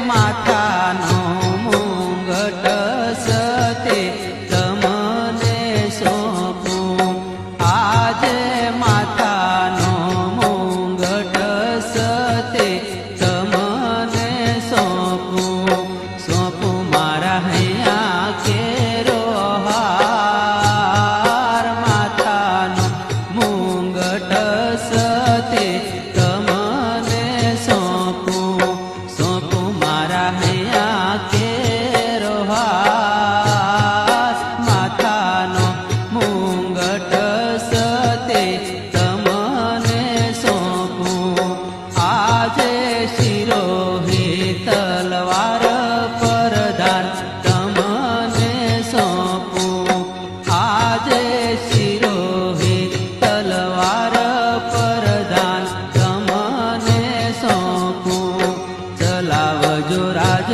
માથાનો મુંગટ સતે તમને સોંપું આજે માથાનો મુંગટ સતે તમને સોંપું મારા હૈયા કેરો હાર માથાનો મુંગટ સતે તમને સોંપું મારા હૈયા કેરો હાર માથાનો મુંગટ સતે તમને સોંપું આજે શિરોહી તલવાર પરધાન તમને સોંપું આજે શિરોહી તલવાર પરધાન તમને સોંપું ચલાવજો રાજ